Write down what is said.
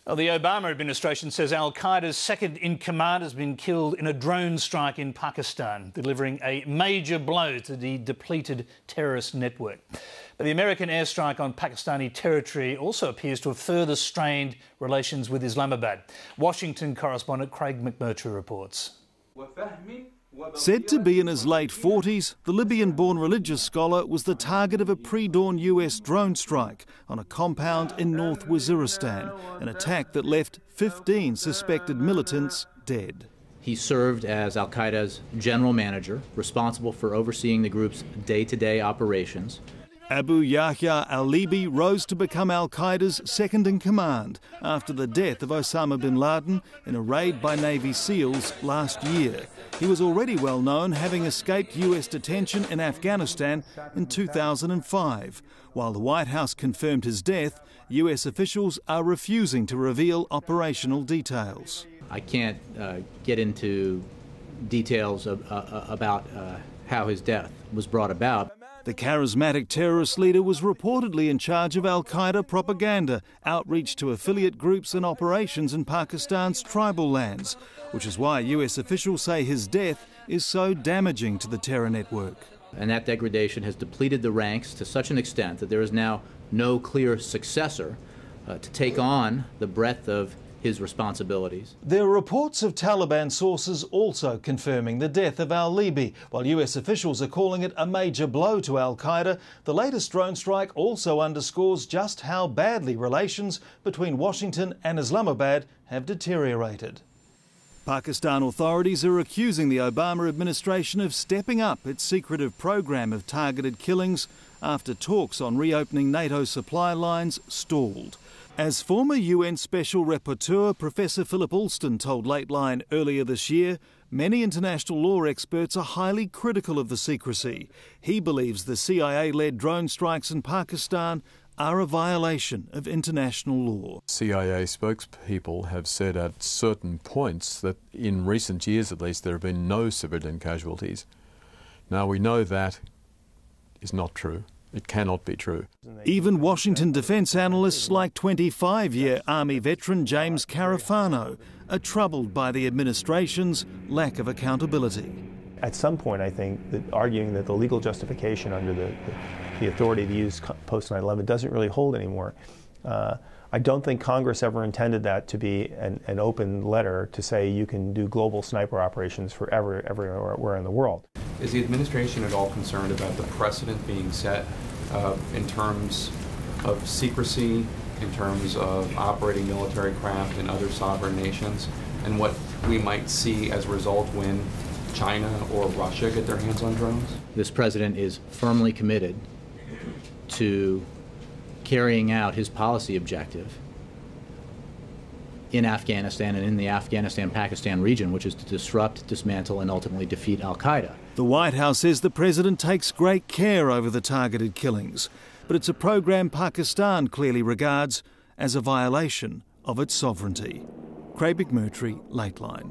Well, the Obama administration says al-Qaeda's second-in-command has been killed in a drone strike in Pakistan, delivering a major blow to the depleted terrorist network. But the American airstrike on Pakistani territory also appears to have further strained relations with Islamabad. Washington correspondent Craig McMurtry reports. Said to be in his late 40s, the Libyan-born religious scholar was the target of a pre-dawn US drone strike on a compound in North Waziristan, an attack that left 15 suspected militants dead. He served as al-Qaeda's general manager, responsible for overseeing the group's day-to-day operations. Abu Yahya al-Libi rose to become al-Qaeda's second-in-command after the death of Osama bin Laden in a raid by Navy SEALs last year. He was already well known, having escaped US detention in Afghanistan in 2005. While the White House confirmed his death, US officials are refusing to reveal operational details. I can't get into details about how his death was brought about. The charismatic terrorist leader was reportedly in charge of al-Qaeda propaganda, outreach to affiliate groups and operations in Pakistan's tribal lands, which is why US officials say his death is so damaging to the terror network. And that degradation has depleted the ranks to such an extent that there is now no clear successor to take on the breadth of his responsibilities. There are reports of Taliban sources also confirming the death of al-Libi. While US officials are calling it a major blow to al-Qaeda, the latest drone strike also underscores just how badly relations between Washington and Islamabad have deteriorated. Pakistan authorities are accusing the Obama administration of stepping up its secretive program of targeted killings after talks on reopening NATO supply lines stalled. As former UN Special Rapporteur Professor Philip Alston told Lateline earlier this year, many international law experts are highly critical of the secrecy. He believes the CIA-led drone strikes in Pakistan are a violation of international law. CIA spokespeople have said at certain points that in recent years at least there have been no civilian casualties. Now we know that is not true. It cannot be true. Even Washington defence analysts like 25-year Army veteran James Carafano are troubled by the administration's lack of accountability. At some point, I think that arguing that the legal justification under the authority to use post-9/11 doesn't really hold anymore. I don't think Congress ever intended that to be an open letter to say you can do global sniper operations forever, everywhere in the world. Is the administration at all concerned about the precedent being set in terms of secrecy, in terms of operating military craft in other sovereign nations, and what we might see as a result when China or Russia get their hands on drones? This president is firmly committed to carrying out his policy objective in Afghanistan and in the Afghanistan-Pakistan region, which is to disrupt, dismantle, and ultimately defeat al-Qaeda. The White House says the president takes great care over the targeted killings, but it's a program Pakistan clearly regards as a violation of its sovereignty. Craig McMurtry, Lateline.